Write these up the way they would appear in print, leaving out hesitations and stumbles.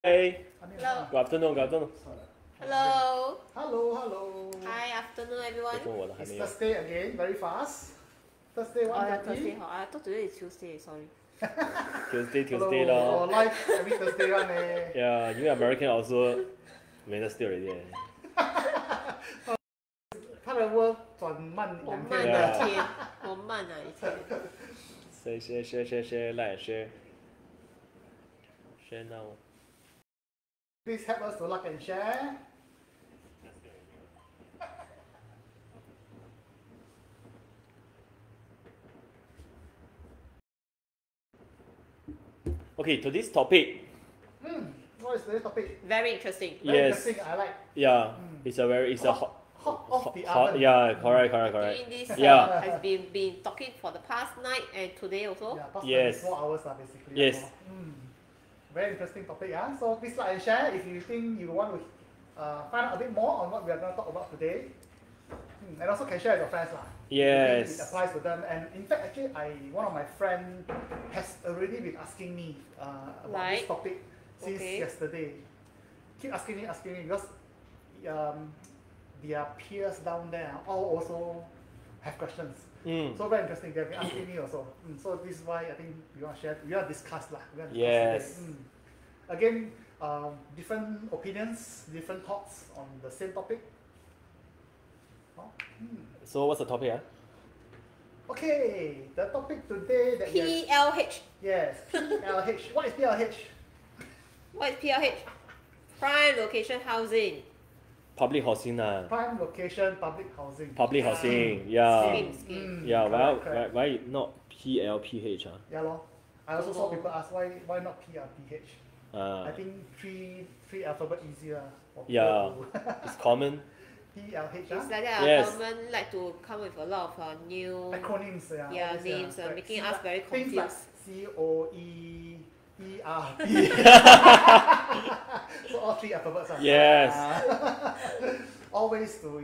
Hey, Hello. good afternoon, good afternoon. Hello. Hello. Hi, afternoon everyone. 我的还 It's 没有。 Thursday again, very fast. Thursday, Oh, yeah, 1:30. Thursday. I thought today is Tuesday. Sorry. Tuesday Hello. lor. Our life every Thursday one eh. Yeah, you American also Wednesday already. 他的 world 转慢我2慢天啊一天，我慢啊一天。share, like share now. Please help us to like and share. Okay, to this topic. What is today's topic? Very interesting. Very Yes. interesting, I like. Yeah, it's a hot. Hot off the hot, oven. yeah, correct. Doing this Yeah. has been talking for the past night and today also. Yeah, past Yes. 24 hours basically. Yes. Very interesting topic. So please like and share if you think you want to find out a bit more on what we are going to talk about today. And also can share with your friends. Yes. It applies to them. And in fact, actually, one of my friends has already been asking me about this topic since yesterday. Keep asking me because their peers down there all also have questions. So very interesting. They've been asking me also. So this is why I think we want to share. We want to discuss Yes. Again, different opinions, different thoughts on the same topic. So what's the topic? Okay, the topic today that PLH. yes, PLH. What is PLH? What is PLH? Prime location housing. Public housing Prime location public housing. Public housing, yeah. Scheme. Yeah, correct. why not PLPH? Yeah, lor. I also saw people ask why not PLPH. I think three alphabet easier for people Yeah, to it's common. PLH. It's like that. Yes. Government like to come with a lot of new Acronyms, yeah, all these, names, correct. making us very Things like confused. COEERP. So all three alphabets. Yes. Always to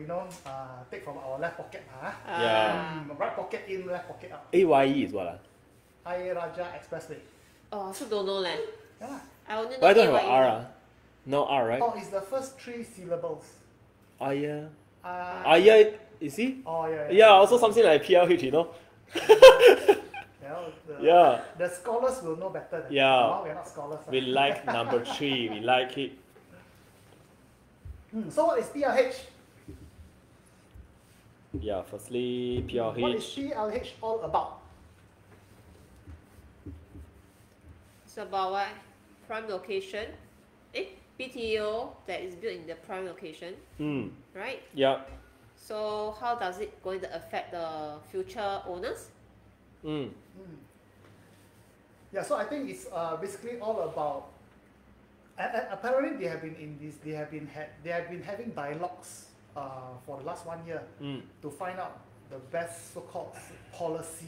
take from our left pocket. Yeah. Right pocket in, left pocket out. AYE is what? Ayer Rajah Expressway. Oh, I also don't know leh. Yeah. I only know Why don't have AYE. R? No R, right? Oh, it's the first three syllables. Aya. Yeah. Is he? Oh, yeah. Yeah, also something like PLH, Yeah. The scholars will know better than Yeah. we're not scholars. We like number 3, we like it. So what is PLH? Yeah, firstly, What is PLH. PLH all about? It's about what? Prime location. BTO that is built in the prime location, right? Yeah. So how does it going to affect the future owners? Yeah, so I think it's basically all about. Apparently, they have been having dialogues for the last 1 year to find out the best so-called policy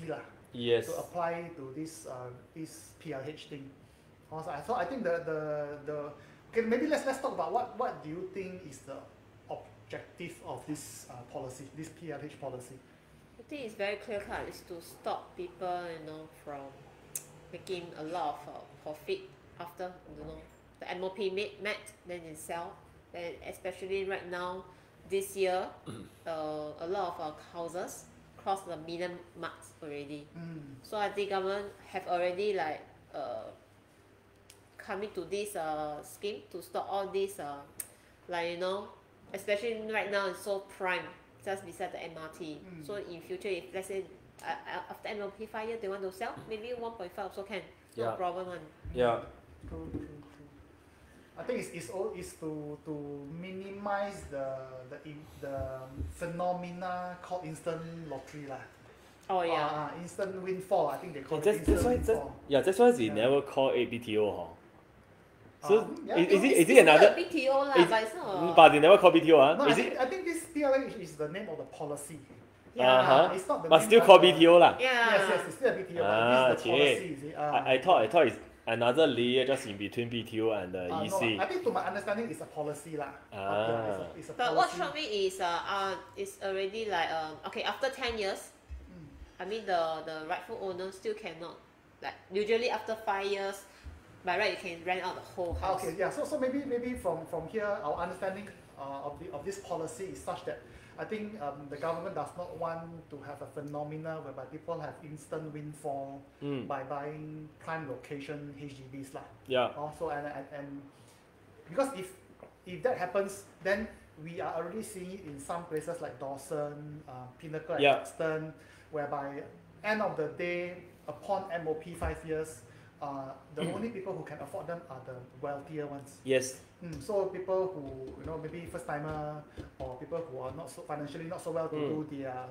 Yes. to apply to this PLH thing. So I think the okay, maybe let's talk about what do you think is the objective of this policy, this PLH policy? I think it's very clear cut. It's to stop people, from making a lot of profit after the MOP met, then they sell. And especially right now, this year, a lot of houses cross the million marks already. So I think government have already coming to this scheme to stop all this especially right now it's so prime just beside the MRT. So in future, if let's say after MLP 5 years they want to sell, maybe 1.5 also can. No problem one. Yeah. True. I think it's to minimize the phenomena called instant lottery Oh yeah. Instant windfall. I think they call it That's instant why. windfall. That's why they never call it BTO. So yeah. is it another? BTO but it's not. But they never call BTO. No, Is I think this PLH is the name of the policy. Yeah. It's not the But name still of call the- BTO lah. Yeah. Yes, it's still a BTO, but this is the policy. You see. I thought it's another layer just in between BTO and the No, EC. I think to my understanding, it's a policy lah. It's a But policy. what shocked me is it's already okay, after 10 years, I mean the rightful owner still cannot, usually after 5 years by right you can rent out the whole house. Okay, yeah. So maybe from here, our understanding of this policy is such that I think the government does not want to have a phenomena whereby people have instant windfall by buying prime location HDBs lah. Yeah. Also and because if that happens, then we are already seeing it in some places like Dawson, Pinnacle, and Caxton, whereby end of the day, upon MOP 5 years, the only people who can afford them are the wealthier ones. Yes. So people who maybe first timer or people who are not so financially not so well to do, they are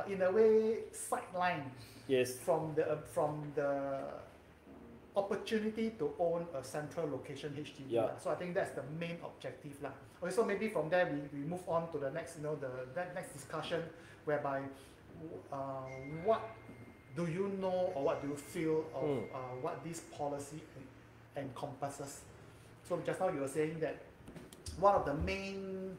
in a way sidelined. Yes. From the opportunity to own a central location HDB. Yeah. So I think that's the main objective lah. Okay, so maybe from there we move on to the next the next discussion whereby what do you know or what do you feel of what this policy encompasses? So just now you were saying that one of the main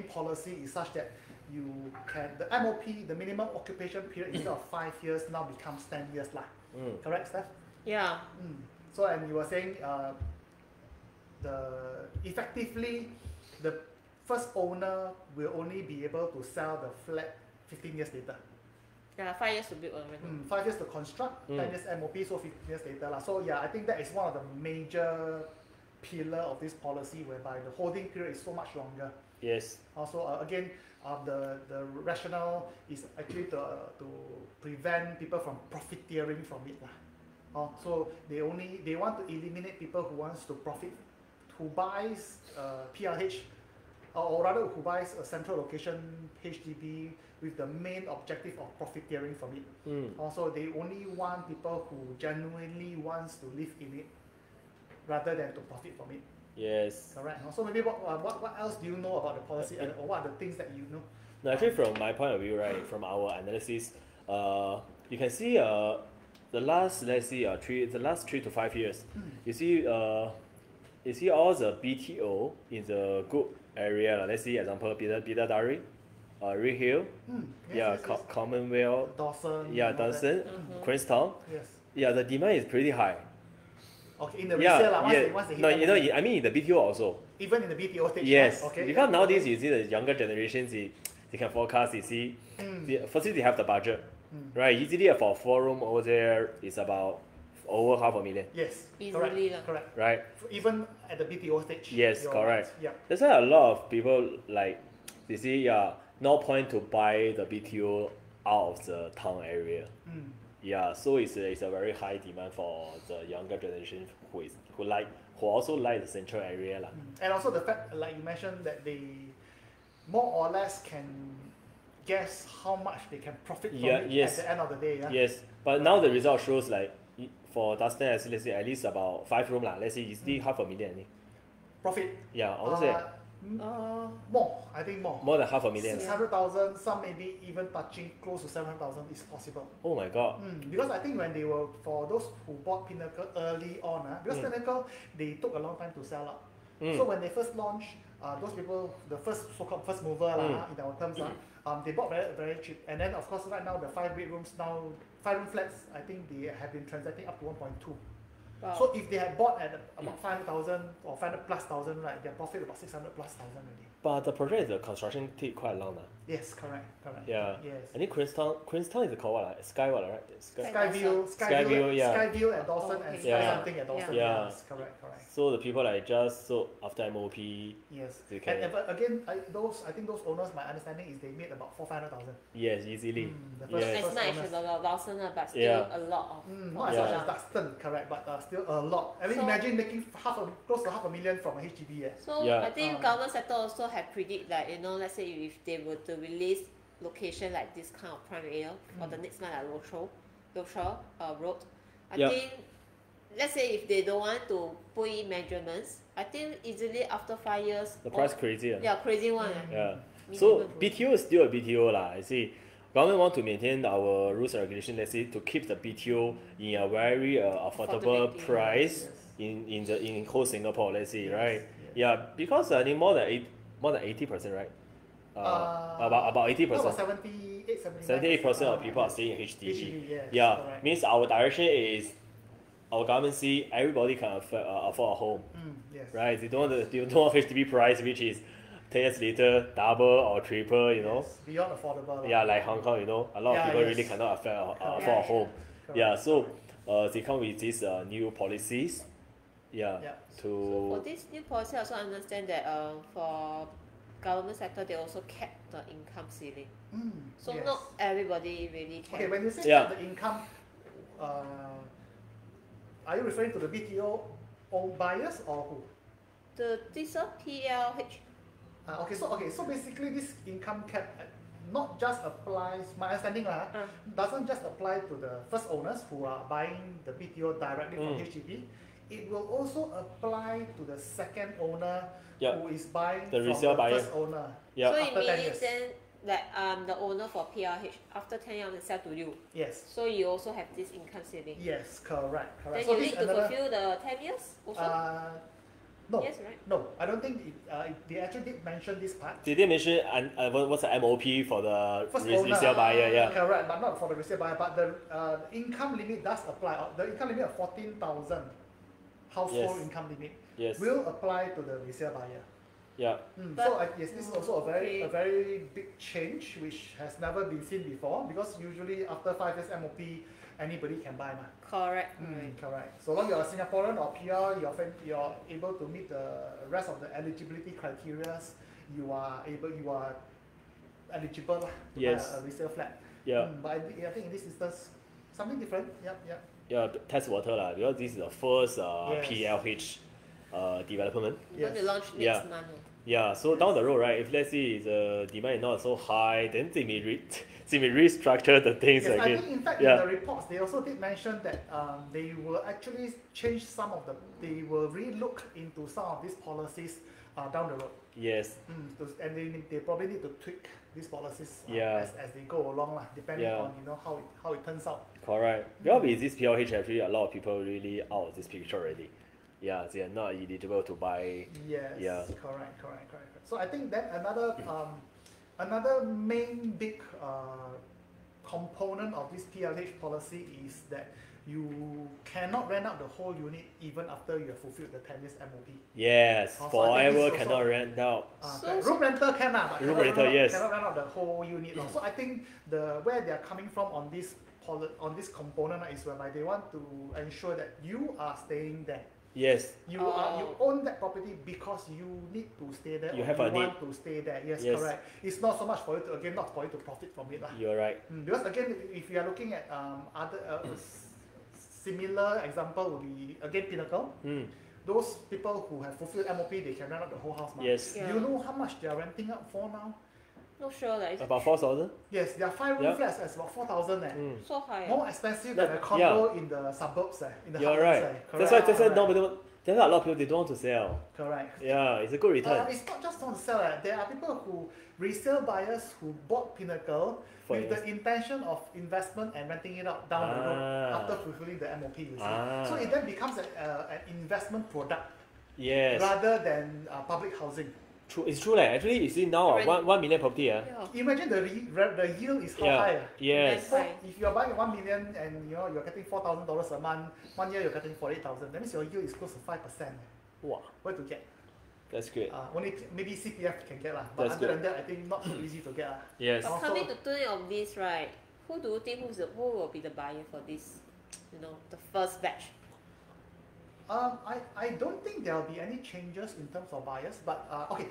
policy is such that you can the MOP, the minimum occupation period, instead of 5 years now becomes 10 years lah. Correct, Steph? Yeah. So and you were saying effectively the first owner will only be able to sell the flat 15 years later. Yeah, 5 years to build already. 5 years to construct, 10 years MOP, so 15 years later lah. So yeah, I think that is one of the major pillar of this policy whereby the holding period is so much longer. Yes. Also again, the rationale is actually to prevent people from profiteering from it lah. So they want to eliminate people who wants to profit, who buys PLH, or rather who buys a central location HDB with the main objective of profiteering from it. Also, they only want people who genuinely wants to live in it rather than to profit from it. Yes. Correct. So maybe what else do you know about the policy, or what are the things that you know? No, actually, from my point of view, right, from our analysis, you can see the last, let's see, the last 3 to 5 years, you see all the BTO in the good area. Let's see, example, Bidadari, Red Hill, Yes. Commonwealth, Dawson. Dawson, Queenstown. Yes. Yeah, the demand is pretty high. Okay, in the resale, once they hit No, them, I mean in the BTO also. even in the BTO stage. Yes, right? Okay. because nowadays you see the younger generations, they can forecast. You see, firstly they have the budget, right? Easily for 4 room over there is about over $500,000. Yes. Easily correct. Right. Even at the BTO stage. Yes, you're correct. Right. Yeah. That's why a lot of people like they see, no point to buy the BTO out of the town area. Yeah, so it's a very high demand for the younger generation who also like the central area lah. And also the fact, like you mentioned, that they more or less can guess how much they can profit from it at the end of the day. Yeah? Yes, but now the result shows like for Dustin, let's say at least about 5 room lah. Let's say it's $500,000. Profit. Yeah, I would say more. I think more. more than $500,000. 600,000, some maybe even touching close to 700,000 is possible. Oh my god. Because I think when they were, for those who bought Pinnacle early on, because Pinnacle, they took a long time to sell up. So when they first launched, those people, the so-called first mover in our terms, they bought very, very cheap. And then of course right now the 5 bedrooms now, 5-room flats, I think they have been transacting up to 1.2. Wow. So if they had bought at about 500,000 or 500 plus thousand, right, their profit about 600 plus thousand already. But the project, the construction take quite long. Yes, correct. Yeah. Yes. I think Queenstown is called what? Sky what, right? Skyview at Dawson and Sky Yeah. something at Dawson. Yeah. Yes, correct. So the people like just sold after MOP. Yes. They can, But again, I think those owners, my understanding is they made about 400,000. yes, easily. The first, Yes. As much as the Lawson, but still Yeah. a lot of. Not as much as Duxton, correct, but still a lot. I mean, So- imagine making close to $500,000 from a HDB. So Yeah. I think government sector also have predict like let's say if they were to release location like this kind of prime area or the next one like Rochor Road, I Yeah. think let's say if they don't want to put in measurements, I think easily after 5 years. The price crazy. Yeah, crazy one. Yeah. Minimum So would- BTO is still a BTO lah. I see. Government want to maintain our rules and regulation. Let's say to keep the BTO in a very affordable Affordability. price Yes. in whole Singapore. Let's say, Yes, right? yes. Yeah, because I think more than 80%, right? About 80%. 78% 78% of people are staying in HDB. HDB, yes, Yeah, correct. means our direction is our government see everybody can afford a home, Yes. right? They don't want HDB price which is 10 years later double or triple, you know. Yes, beyond affordable. Yeah, like Hong Kong, you know, a lot of Yeah, people yes. really cannot afford Correct. a home. Correct. Yeah, so they come with these new policies. Yeah. Yeah. So for this new policy, I also understand that for government sector, they also cap the income ceiling. So Yes. not everybody really can. Okay, when you say Yeah. the income, are you referring to the BTO own buyers or who? This PLH. Okay, so basically this income cap not just applies, my understanding doesn't just apply to the first owners who are buying the BTO directly from HDB. It will also apply to the second owner who is buying the from resale the buyer. first owner. Yeah. So it After 10 means years. then that the owner for PLH after 10 years will sell to you. Yes. So you also have this income ceiling. Yes, correct. Then So you this need to another, fulfill the 10 years also. no, Yes, right? no, I don't think they actually did mention this part. Did they mention what's the MOP for the First owner. resale buyer? Yeah. Correct, but not for the resale buyer. But the income limit does apply. The income limit of 14,000 household Yes. income limit Yes. will apply to the resale buyer. Yeah. So yes, this is also okay. a very big change which has never been seen before, because usually after 5 years MOP anybody can buy. Correct. Correct. So long you're a Singaporean or PR, you're able to meet the rest of the eligibility criteria, you are eligible to Yes. buy a resale flat. Yeah. But I think in this instance, something different. Yep. Yeah, test water lah, because this is the first Yes. PLH development. We're going to Yes. launch next Yeah. month. Yeah, so down the road, right, if let's say the demand is not so high, then they may restructure the things Yes, I again. think in fact Yeah. in the reports they also did mention that they will actually change they will relook into some of these policies down the road. Yes. And they probably need to tweak these policies Yeah. as they go along, depending Yeah. on how it turns out. Correct. Because with this PLH, actually, a lot of people really out of this picture already. Yeah, they are not eligible to buy. Yes. Yeah. Correct. So I think that another main big component of this PLH policy is that you cannot rent out the whole unit even after you have fulfilled the 10 years MOP. Yes, So I think forever this also- cannot rent out. Room rental can, but Room cannot rental, yes. cannot rent out the whole unit. So I think where they are coming from on this component is whereby they want to ensure that you are staying there. Yes. You own that property because you need to stay there. You or have you a want to stay there. Yes, Yes. correct. It's not so much for you to not for you to profit from it. You're right. Because again, if you are looking at other similar example would be again Pinnacle. Those people who have fulfilled MOP, they can rent out the whole house. Yes. Yeah. You know how much they are renting out for now? Not sure that it's About 4,000? Yes, their 5-room Yeah. flats is about 4,000. so high. More expensive than a That- condo in the suburbs. In the You're heartlands, right. Correct. That's why Correct. nobody. That's why a lot of people they don't want to sell. Correct. Yeah, it's a good return. It's not just on sell. There are people resale buyers who bought Pinnacle For with the intention of investment and renting it out down the road after fulfilling the MOP. You see. So it then becomes an investment product Yes. rather than public housing. True. It's true. Actually, you see now Already. 1 million property. Yeah. Imagine the yield is how Yeah. high. Yes. So if you're buying 1 million and you're getting $4,000 a month, 1 year you're getting 48,000. That means your yield is close to 5%. Wow, Where to get? that's great. Only maybe CPF can get but That's other good. than that, I think not so easy to get Yes. But Also- coming to think of this, right? Who do you think who will be the buyer for this? The first batch. I don't think there will be any changes in terms of buyers, but okay.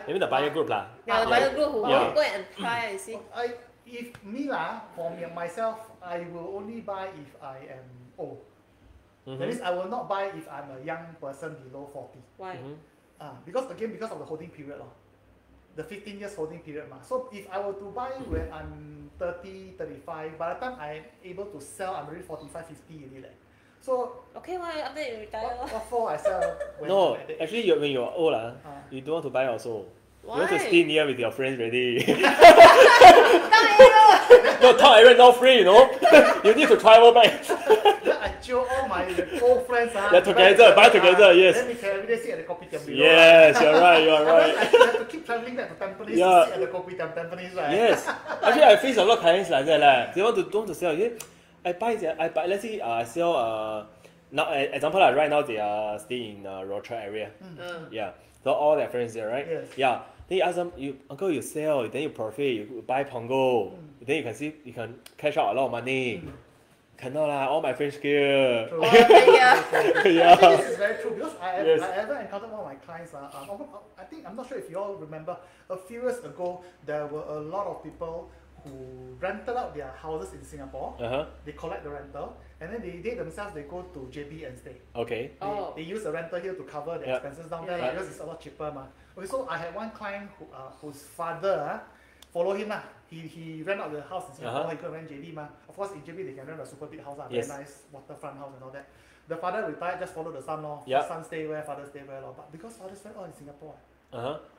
Maybe the buyer group lah. Yeah, the buyer group who Yeah. will go and apply. You see. If me for myself, I will only buy if I am old. That means I will not buy if I'm a young person below 40. Why? Because of the holding period, the 15 years holding period. So if I were to buy when I'm 30, 35, by the time I'm able to sell, I'm already 45, 50 already. So Okay, why after you retire? what for I sell when No, I'm at that age? actually, when you're old, you don't want to buy also. You want to Why? stay near with your friends already. Kaya. No, town area not free, You need to travel back. Then I jio all my old friends. Yeah, together, buy together, yes. Then we can every day sit at the kopitiam below. Yes, you're right, you're Otherwise, right. I have to keep traveling back to Tampines Yeah. to sit at the kopitiam Tampines, right? Yes. Actually, I face a lot of clients like that. They don't want to sell. I buy, let's say I sell now example like right now they are staying in Rochor area. Yeah, so all their friends there, right? Yes. Yeah. Then you ask them, uncle, you sell, then you profit, you buy Pongo, then you can cash out a lot of money. Cannot lah, all my friends here. True. Oh, yeah. Yeah. I think this is very true because I Yes. ever encountered one of my clients. I think I'm not sure if you all remember. A few years ago, there were a lot of people who rented out their houses in Singapore. They collect the rental, and then they themselves they go to JB and stay. Okay. They use the rental here to cover the expenses down there because it's a lot cheaper, ma. Okay, so I had one client whose father follow him lah. He rent out the house in Singapore. He could rent JB, ma. Of course, in JB they can rent a super big house, very nice waterfront house and all that. The father retired, just follow the son, lor. Son stay where, father stay where, lor. But because father spent all in Singapore.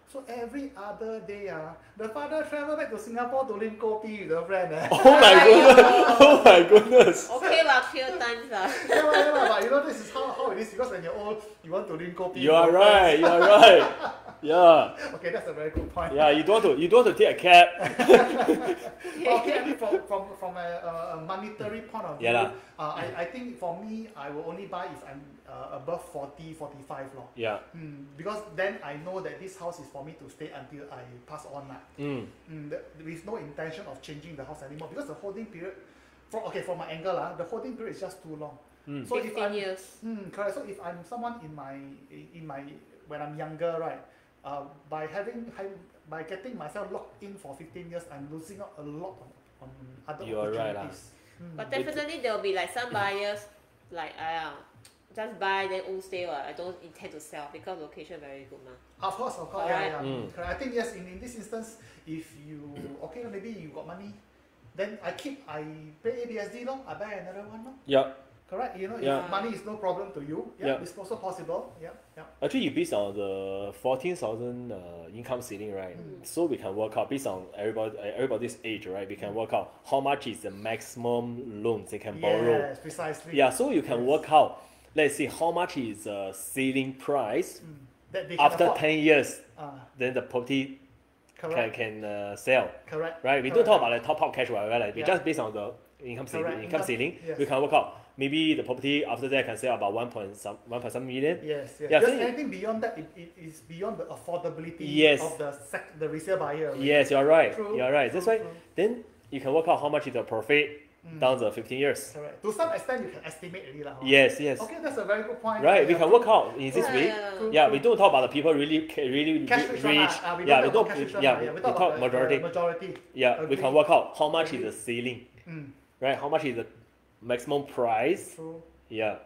So every other day, the father travel back to Singapore to drink kopi with a friend. Oh my goodness! Oh my goodness! Okay lah, clear times lah. Yeah, but you know this is how it is because when you're old, you want to drink kopi. You are right. You are right. Yeah. Okay, that's a very good point. Yeah, you don't want to take a cab. Okay, I mean from a monetary point of view, I think for me, I will only buy if I'm above 40, 45 lor. Yeah. Because then I know that this house is for me to stay until I pass on lah. There is no intention of changing the house anymore because the holding period, from my angle the holding period is just too long. So 15 years. Correct. So if I'm someone in my when I'm younger, right, by getting myself locked in for 15 years, I'm losing out a lot on other opportunities. But definitely there will be like some buyers like just buy then own stay. I don't intend to sell because location very good, ma. Of course. Alright. Correct. I think yes. In this instance, if you maybe you got money, then I pay ABSD I buy another one. Yeah. Correct. If money is no problem to you, it's also possible. Actually, you based on the 14,000 income ceiling, right? So we can work out based on everybody's age, right? We can work out how much is the maximum loans they can borrow. Yes, precisely. Yeah, so you can work out. Let's see how much is the ceiling price that they can after afford. 10 years. Then the property can sell. Correct. Right? We don't talk about the top cash, whatever. Like, we just based on the income ceiling. Yes. We can work out. Maybe the property after that can sell about 1 point some million. Yes. Yeah, because anything beyond that, it is beyond the affordability of the resale buyer. Right? Yes, you're right. True, you're right. true, That's why true. then you can work out how much is the profit down the 15 years. Correct. To some extent, you can estimate already lah. Yes. Okay, that's a very good point. Right, we can work out in this way. True. We don't talk about the people really Cash rich. rich. We talk majority. Majority. Yeah, we can work out how much is the ceiling. Right, how much is the maximum price. True. Yeah.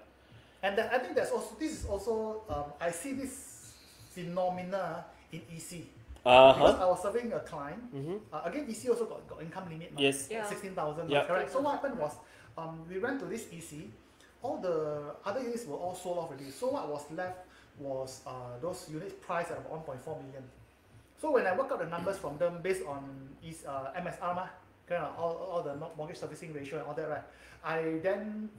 And I think this is also I see this phenomena in EC. Because I was serving a client. Again, EC also got income limit. Yes. 16,000. Yeah. Correct. So what happened was, we went to this EC. All the other units were all sold off already. So what was left was those units priced at about 1.4 million. So when I work out the numbers from them based on MSR, all the mortgage servicing ratio and all that, right?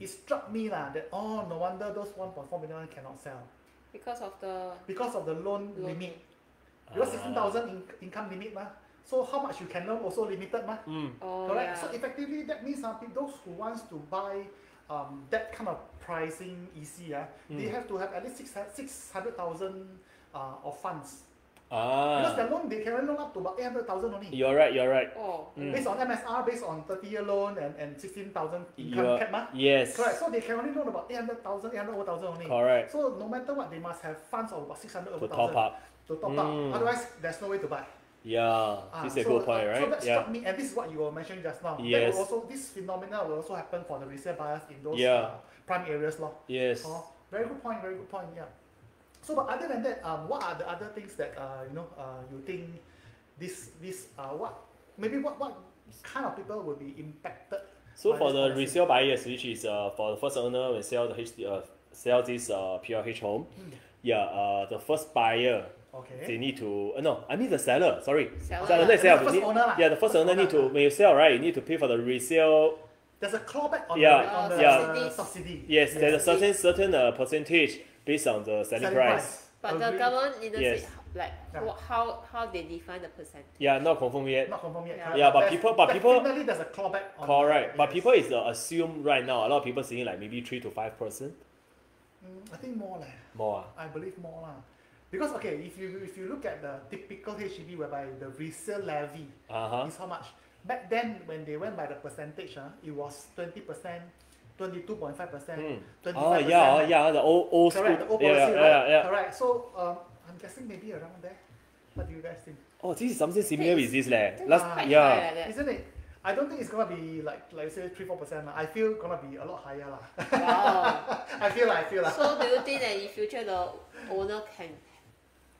It struck me that no wonder those 1.4 million cannot sell Because of the loan limit. Because 16,000 income limit, so how much you can loan also limited, correct? So effectively that means those who wants to buy that kind of pricing EC, they have to have at least 600,000 of funds. Because the loan, they can loan up to about 800,000 only. You're right. Based on MSR, based on 30-year loan and 16,000 income cap, yes. Correct. So they can only loan about 800,000 only. Correct. So no matter what, they must have funds of about 600,000 to top up. Otherwise, there's no way to buy. Yeah, this is a good point, right? So that struck me, and this is what you were mentioning just now. Yes. This phenomena will also happen for the resale buyers in those prime areas, Yes. Very good point. Yeah. So, but other than that, what are the other things that you think what kind of people will be impacted? So for the resale buyers, which is for the first owner when sell this PLH home, the first buyer. Okay. They need to the seller. Sorry, Seller. Not sell. The first owner. The first owner need to when you sell, right? You need to pay for the resale. There's a clawback on the subsidy. Yes, there's a certain percentage based on the selling price. But the government didn't say how they define the percentage. Yeah, not confirmed yet. Yeah, but people. Definitely there's a clawback. Correct, but people is assume right now. A lot of people saying like maybe 3 to 5%. I think more leh. More. I believe more lah. Because okay, if you look at the typical HDB whereby the resale levy is how much? Back then when they went by the percentage, it was 20%, 22.5%, 25%. Oh yeah, the old correct, school. the old policy, right? Yeah. Correct. So I'm guessing maybe around there. What do you guys think? Oh, this is something similar with this leh. That's Last quite yeah. high like that. Isn't it? I don't think it's gonna be like say 3-4%. I feel gonna be a lot higher lah. Wow. I feel like. So do you think that in future the owner can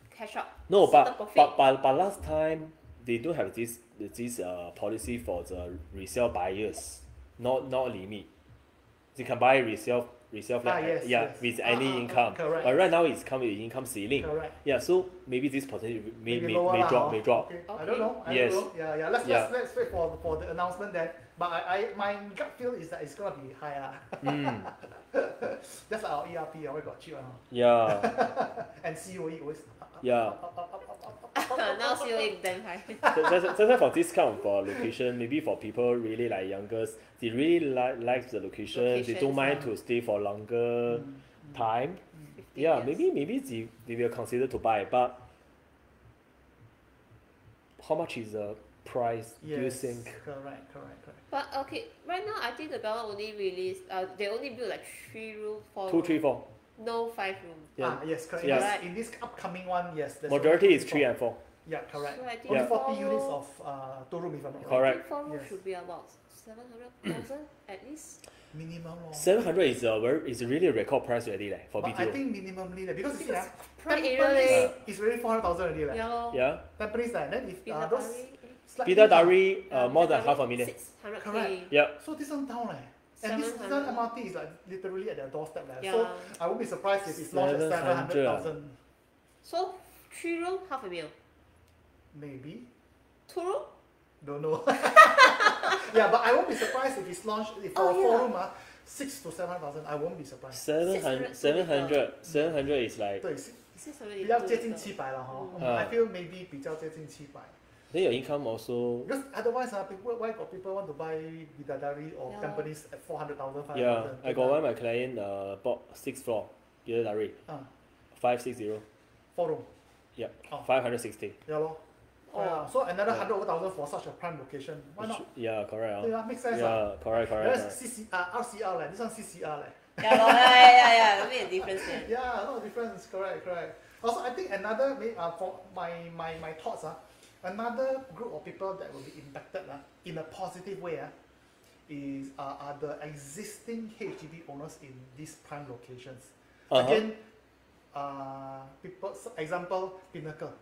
cash out No, certain profit? but last time they don't have this policy for the resale buyers, not limit. They can buy resale flat, yes. with any income. Correct. But right now it's come with income ceiling. Correct. Yeah, so maybe this percentage may lower lah, drop. Okay. I don't know. Yes. Don't know. Yeah. Let's wait for the announcement then. But my gut feel is that it's gonna be higher. Just like our ERP, we got cheap one. Yeah. And COE always. Yeah. Now COE damn high. That's why for this kind of location, maybe for people really like youngers, they really like the location. They don't mind to stay for longer time. 50 Yeah, years. maybe they will consider to buy, but how much is the price? Yes. Do you think? Correct. But okay, right now I think the government only released. They only build like 3 room, 4 2, room. 3, 4. No 5 room. Yeah. Yes, correct. Yeah. In this upcoming one, yes. there's Majority only is 3 and 4. Yeah, correct. So I think Only 40 4 units room- of 2 room if I'm not wrong. Correct. I think 4 room Yes. should be about 700,000 at least. Minimum law. 700 is really a record price already for But BTO. I think minimally because you see Because ah, prime area Tampines leh. is really 400,000 already leh. Yeah lor. Yeah. Tampines then if those Bidadari, slightly Bidadari, down. more than Bidadari, half a million. 600K. Correct. Yeah. So this one down and this 700. one MRT is like literally at their doorstep Yeah. So I won't be surprised if it's launched at 700,000 So 3 room, half a mil. maybe. 2 room? Don't know. Yeah, but I won't be surprised if it's launched if for Oh, a 4 yeah. room 6 to 700,000. I won't be surprised. 700 is like 对， 600比较接近700了哈。I feel maybe 比较接近700。 then your income also. Because otherwise, people why got people want to buy Bidadari or Yeah. Tampines at 400,000, 500,000? Yeah, I got one my client bought 6th floor Bidadari, 560. 4 room. Yeah, Oh. 560. Yeah, lor. Yeah. So another 100,000 for such a prime location. Why not? Yeah, correct. 对啊 make sense Yeah, correct. That's RCR leh. This one CCR leh. Yeah lor, yeah. Make a difference there. Yeah, no difference. Correct. Also, I think another for my thoughts another group of people that will be impacted in a positive way is are the existing HDB owners in these prime locations. Again, people example Pinnacle.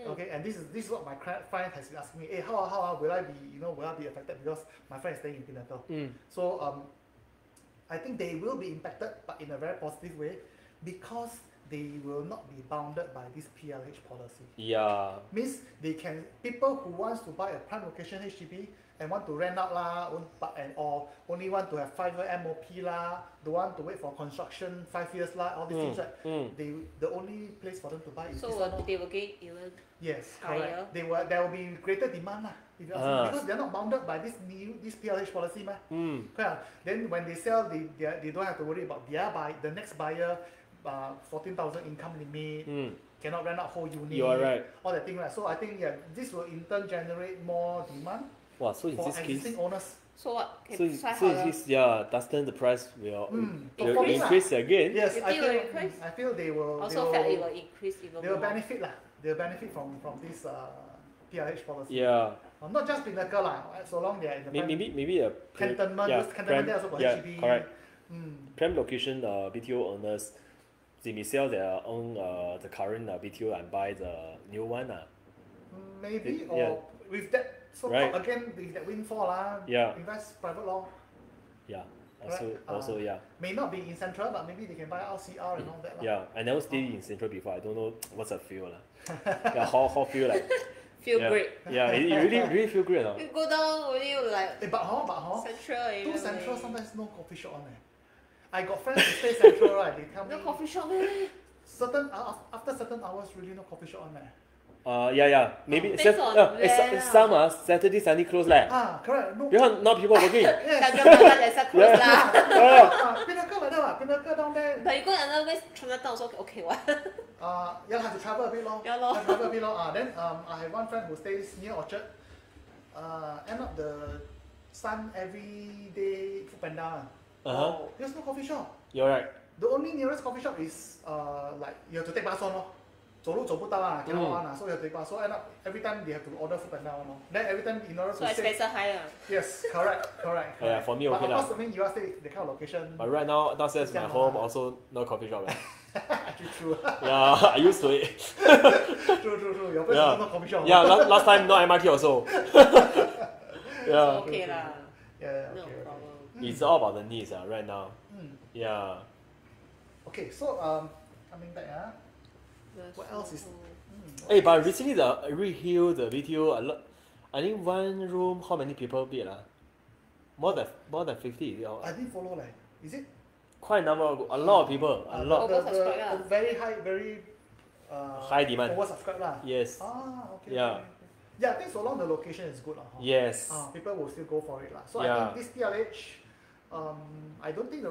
Okay, and this is what my friend has been asking me. Hey, how will I be affected because my friend is staying in Pinnacle. So I think they will be impacted, but in a very positive way, because they will not be bounded by this PLH policy. Yeah. Means people who wants to buy a prime location HDB and want to rent out or only want to have 5-year MOP don't want to wait for construction 5 years all these things the only place for them to buy is So this one. they will gain even. Yes, higher. correct. There will be greater demand if you ask me, because they're not bounded by this PLH policy Correct. Then when they sell, they don't have to worry about the next buyer 14,000 income limit, cannot rent out whole unit. You are right. All that thing, right? So I think this will in turn generate more demand Wow, so in for this case, existing owners. So what? Can so try so harder? this does then the price will Increase increase again. Yes, You I think it will feel increase? I feel they will. Also felt it will increase even They will more. benefit They will benefit from this PLH policy. Yeah, Not just Pinnacle so long they are in the prime maybe a cantonment. yeah, Because cantonment there also got yeah, HDB. correct. Prime location BTO owners, they may sell their own the current BTO and buy the new one Maybe Yeah. with that Right. again with that windfall Yeah. invest private law. Yeah. Correct. Also yeah. May not be in central, but maybe they can buy RCR and all that. Yeah, I never stayed in Central before. I don't know what's the feel yeah, how feel like. Feel yeah. great. Yeah, it really feel great. You go down only like But central area. too central leh. sometimes no coffee shop on I got friends who stay central right. They tell me No coffee shop meh? certain after certain hours really no coffee shop on Yeah. Maybe Depends on where some Saturday, Sunday close correct. No. because not people working. Yes. Tanjong Pagar there's a close lah. Pinnacle like that Pinnacle down there. But you go another way, Chinatown also okay what? Yeah, have to travel a bit long. Yeah lor. Have to travel a bit long. Then I have one friend who stays near Orchard. End up the son every day food panda. Uh-huh. There's no coffee shop. You're right. The only nearest coffee shop is like you have to take bus on 走路走不到啊 cannot one so you have to take bus. So end up every time they have to order food panda one. Then every time in order So to save. expensive higher. Yes, correct. Yeah, for me okay But lah. of course, I mean you are stay the kind of location. But right now, downstairs my Yeah. home also no coffee shop. Actually true. Yeah, I used to it. True. Your place Yeah. also no coffee shop. Yeah, last time no MRT also. Yeah. So okay lah. Yeah, No okay. problem. It's all about the needs right now. Mm. Yeah. Okay, so coming back what else is? Hey, but recently the Redhill, the BTO, I think one room, how many people bid? More than 50. I didn't follow like. Is it? Quite a number, a lot of people, a lot. Oversubscribed lah. Very high, very High demand. Oversubscribed lah. Yes. Okay. Yeah. Okay. Yeah, I think so long the location is good Yes. people will still go for it lah. So Yeah. I think this PLH, I don't think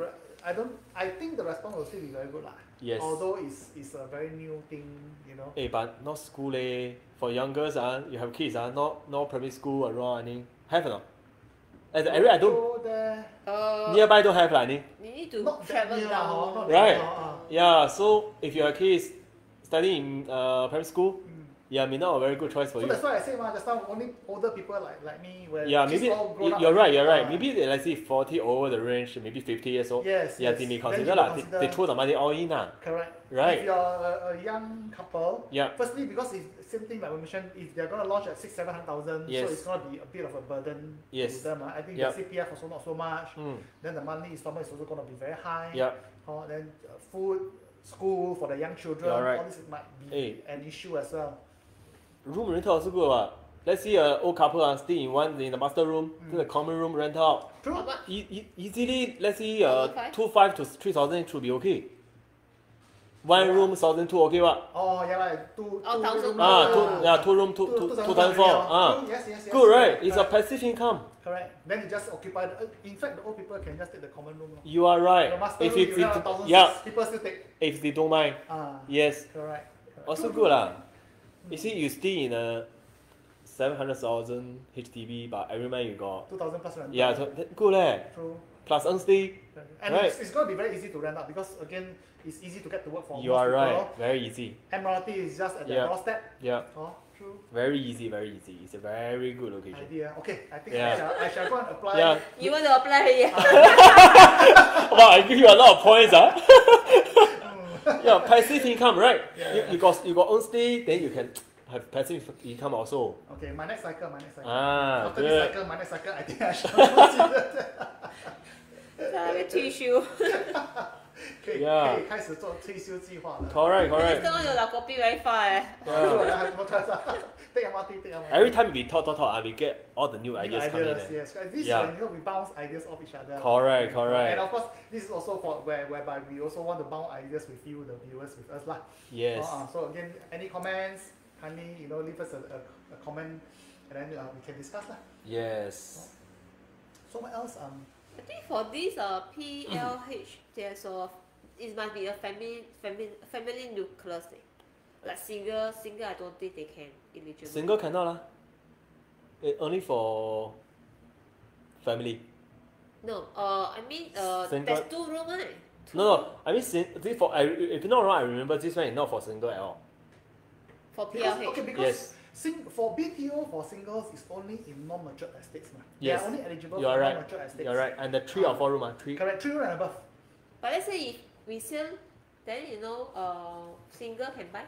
I think the response will still be very good lah. Yes. Although it's a very new thing, you know. Hey, but not school For youngers, you have kids, not primary school around, I think. Have or not? At the area I don't, Go there. nearby don't have I think. You need to Not that travel near, down. not that Right. near, Yeah, so if your kids studying in primary school, Mm. yeah, may not a very good choice for So you. that's why I say just now only older people like me where Yeah, kids maybe all grown up you're right. already, Maybe they, let's say 40 over the range, maybe 50 years old. Yes. Yeah, yes. they may Then consider you lah. consider- They throw the money all in Correct. Right. If you're a young couple, Yeah. firstly because it's same thing like we mentioned, if they're gonna launch at 600,000-700,000, Yes. so it's gonna be a bit of a burden Yes. to them. I think Yep. the CPF also not so much. Mm. Then the monthly installment is also gonna be very high. Yeah. Then food, school for the young children, You're right. all this might be Hey. an issue as well. Room rental also good. Let's see an old couple stay in the master room, then the common room rent out. True. How much? Easily, let's see 1,500? 2,500 to 3,000 should be okay. One Yeah. room 1,200 okay what? Oh yeah, like two 1,000 room. Two room 2,400. Yes. Good right? correct, It's a correct. passive income. Correct. Then you just occupy. In fact, the old people can just take the common room. You are right. The master If room, it, you have 1,600. yeah, People still take. if they don't mind, yes. Correct. Also True, good lah. true. You see, you stay in a 700,000 HDB, but every month you got 2,000 plus rental. yeah, so good True. Plus earn stay. And Right. it's going to be very easy to rent out because again, it's easy to get to work for You most are people. right. Very easy. MRT is just at the Yeah. doorstep. Yeah. True. Very easy. It's a very good location. Idea. Okay, I think Yeah. I shall go and apply. Yeah. You want to apply here? Wow, I give you a lot of points, Yeah, passive income, right? Yeah. You got own stay, then you can have passive income also. Okay, my next cycle. Ah, After this good. cycle, my next cycle, I think I shall consider. 在那边退休。可以 Yeah. 开始做退休计划了。 Correct. Next time you kopi very far Yeah. I have no choice. Take MRT. Every time we talk, we get all the new New ideas coming in. yes. This Yeah. when we bounce ideas off each other. Correct. And of course, this is also for whereby we also want to bounce ideas with you, the viewers, with us lah. Yes. So again, any comments, kindly leave us a comment, and then we can discuss lah. Yes. So what else? I think for this PLH, there's it must be a family nucleus. Like single, I don't think they can eligible. Single cannot lah. Only for family. No, I mean Single- there's 2 room, right? No. I mean, this for if not wrong, I remember this one is not for single at all. For Because, PLH. okay, because Yes. for BTO for singles is only in non-mature estates. They Yes. are only eligible You are for right. non-mature estates. You're right. And the 3 or 4 room, 3. Correct, 3 room and above. But let's say if resale, then single can buy.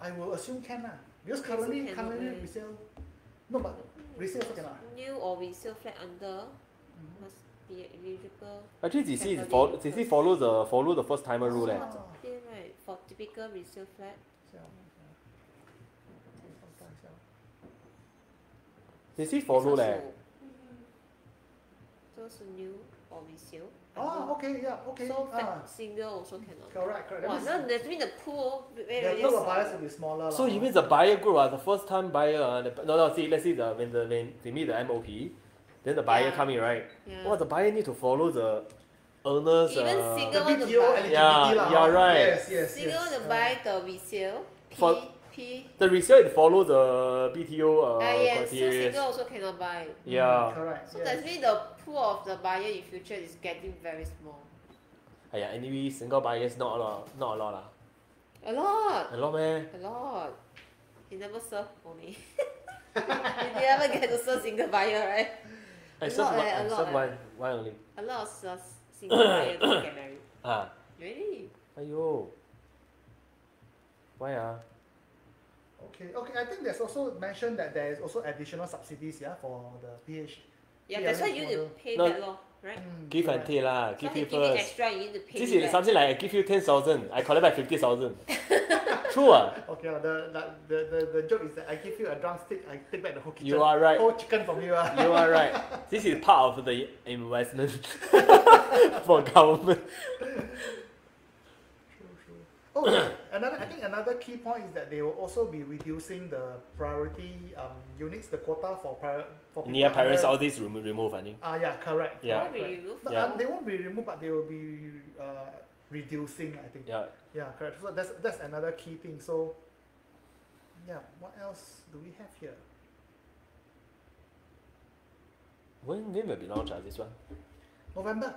I will assume can lah. Because Okay, so currently cannot, right? resale. No, but resale also cannot. New or resale flat under must be eligible. Actually, they Family see follow the first timer rule. Ah. Yeah, right. For typical resale flat. They see follow leh. So it's new or resale. Oh, okay, yeah, okay. So single also cannot. Correct. Wow, That now means that means the pool the very number of small. buyers will be smaller. So lah. you mean the buyer group the first time buyer see let's see when they meet the MOP, then the buyer Yeah. come in, right? Yeah. Well, the buyer need to follow the owners. Even The single want to BTO buy. eligibility Yeah, lah. you're right. Yes. Single want to buy the resale. For- P. The resale it follow the BTO Yes, so criteria. single also cannot buy. Yeah. Correct. So yes. that means the pool of the buyer in future is getting very small. Anyway, single buyers not a lot lah. A lot. A lot meh? A lot. He never serve only. He never get to serve single buyer, right? I A serve lot, a lot, one only. A lot of single buyers don't get married. Ah. Really? Aiyo. Why ah? Okay. I think there's also mentioned that there is also additional subsidies, yeah, for the PH. Yeah, that's why you need to pay No. that law, right? Give and correct. take lah. So Give he you give you first. extra, you need to pay This me is back. something like I give you 10,000, I collect back 50,000. True ah. Okay, the joke is that I give you a drumstick, I take back the whole kitchen. You are right. Whole chicken from you. You are right. This is part of the investment for government. True. Oh, yeah. I think another key point is that they will also be reducing the priority units, the quota for people Near parents, under- all this remove, I think. Yeah, correct. Yeah. Why will you remove? No, Yeah. they won't be removed, but they will be reducing, I think. Yeah. Yeah, correct. So that's another key thing. So, yeah, what else do we have here? When will be launched this one? November.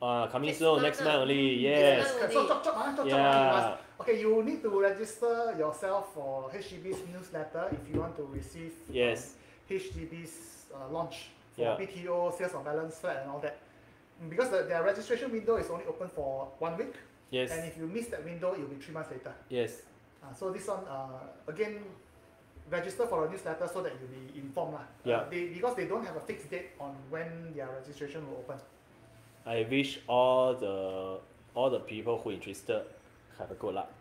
Coming Next soon, month next ah. month only, Next yes. month. So chop, Yeah. okay, you need to register yourself for HDB's newsletter if you want to receive Yes. HDB's launch for Yeah. BTO, sales of balance flat and all that. Because their registration window is only open for 1 week, Yes. and if you miss that window, it will be 3 months later. Yes. So this one, again, register for a newsletter so that you'll be informed. Yeah. Because they don't have a fixed date on when their registration will open. I wish all the people who interested have a good luck.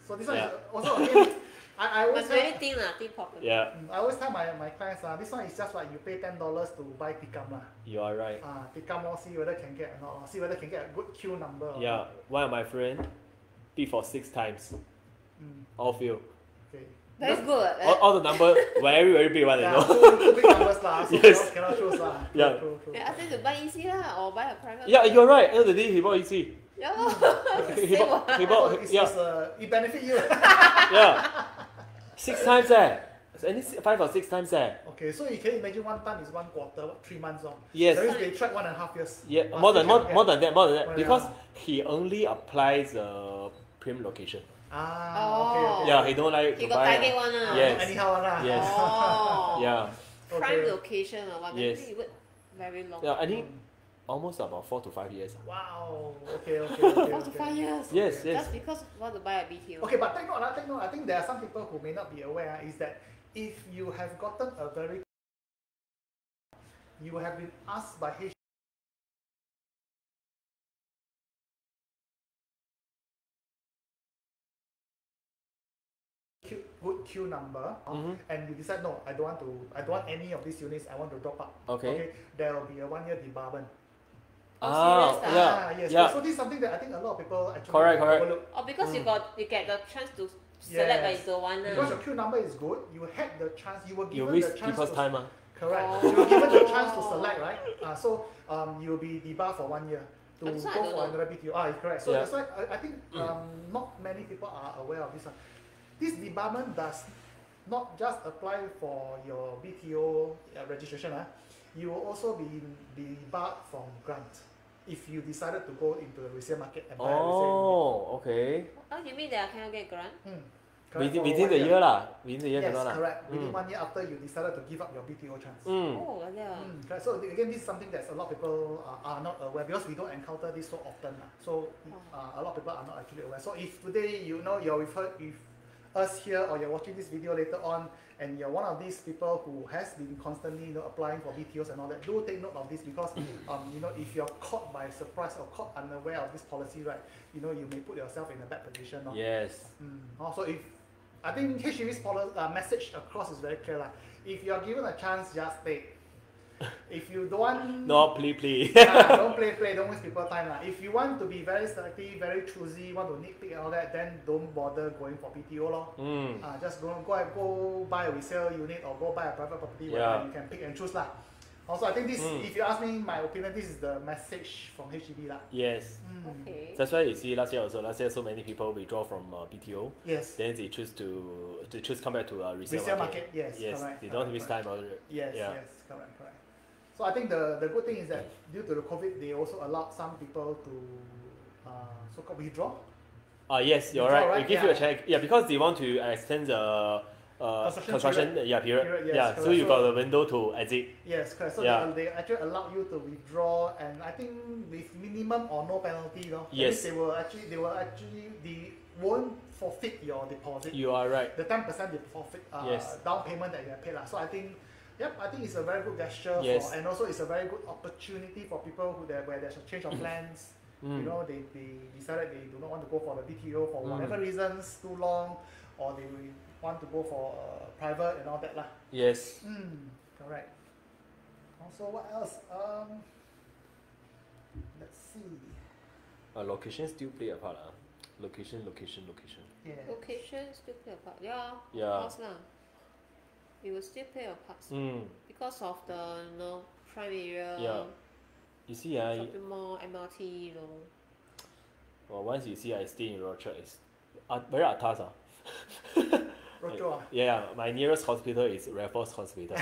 So this one Yeah. is also again, I always Must really think properly. Yeah, I always tell my clients, this one is just like you pay $10 to buy tikam lah. you are right. Tikam or see whether can get or not, see whether can get a good queue number. Or Yeah, not. one of my friend bid for 6 times, Mm, all fail. okay. That's good. All the number very big one, you Yeah, know. two big numbers lah, so Yes. cannot choose lah. Yeah. True. They ask them to buy easy lah, or buy a private. Yeah, you're right. End of the day, he bought easy. Yeah, lor. He Same bought, what. he So bought, it's yeah, just, it benefit you. yeah. 6 times It's only 5 or 6 times Okay, so you can imagine one time is 1 quarter, 3 months long. Yes. That means they tried 1.5 years. Yeah, But more still than cannot get. more than that, Oh, yeah. because he only applies prime location. Okay. Yeah, he don't like He to got buy. target one lah. Yes. Anyhow one lah. Yes. Oh. Yeah, Prime Okay. location or what? Yes. Maybe you wait very long. yeah. I think almost about 4 to 5 years. Wow. Okay. 4 to 5 years. Yes, yes. Just because want to buy a BTO. Okay, but take note. I think there are some people who may not be aware is that if you have gotten a very, you have been asked by good queue number, and you decide no, I don't want any of these units. I want to drop out. Okay. There will be a 1 year debarment. Oh, serious ah? Yes. Yeah. So this is something that I think a lot of people actually Correct. overlook. Oh, because you get the chance to select Yes. by the one. Because your queue number is good, you had the chance. You were You given waste the chance people's to time. correct. Oh. You were given the chance to select, right? So you'll be debarred for 1 year to Oh, this one I go don't for know. another BTO. Correct. So Yeah. that's why I think not many people are aware of this one. This debarment does not just apply for your BTO registration. You will also be debarred from grant if you decided to go into the resale market and buy a resale Oh, okay. Oh, you mean that I cannot get grant? unit. Correct, for Within 1 the year lah. Within the year Yes, cannot lah. correct. Within 1 year after you decided to give up your BTO chance. Oh, like that. Correct. So again, this is something that a lot of people are not aware because we don't encounter this so often. So a lot of people are not actually aware. So if today you're with us here or you're watching this video later on and you're one of these people who has been constantly applying for BTOs and all that, do take note of this because if you're caught by surprise or caught unaware of this policy, right, you may put yourself in a bad position. Yes. Also, I think HDB's message across is very clear. If you're given a chance, just take. If you don't want, No, please. don't play, don't waste people's time. If you want to be very selective, very choosy, want to nitpick and all that, then don't bother going for BTO lor. Just go buy a resale unit or go buy a private property where you can pick and choose lah. Also, I think this, if you ask me my opinion, this is the message from HDB lah. Yes. Okay. That's why you see last year also. Last year, so many people withdraw from BTO. Yes. Then they choose come back to resale market. Yes. Yes. Correct. They don't waste time on it. Yes. Yeah. Yes. Correct. Correct. So I think the good thing is that due to the COVID, they also allowed some people to so-called withdraw. Yes, you're Withdraw, right. right? They give you a check. Yeah, because they want to extend the construction period. period. Yes, Yeah, correct. so you got a window to exit. Yes, correct. So Yeah. they actually allow you to withdraw, and I think with minimum or no penalty, you know. Yes. They won't forfeit your deposit. You are right. The 10% they forfeit Yes. down payment that you have paid lah. So I think, I think it's a very good gesture. Yes. And also it's a very good opportunity for people where there's a change of plans. You know, they decided they do not want to go for the BTO for whatever reasons, too long, or they want to go for private and all that lah. Yes. Correct. Also, what else? Let's see. Location still play a part. Location. Yeah. Location still play a part. Yeah. Yeah. Of course lah. It will still play a part because of the prime area. Yeah. You see, shopping mall, MRT, well, once you see I stay in Rochester, it's very atas. Rochester. Yeah, my nearest hospital is Raffles Hospital.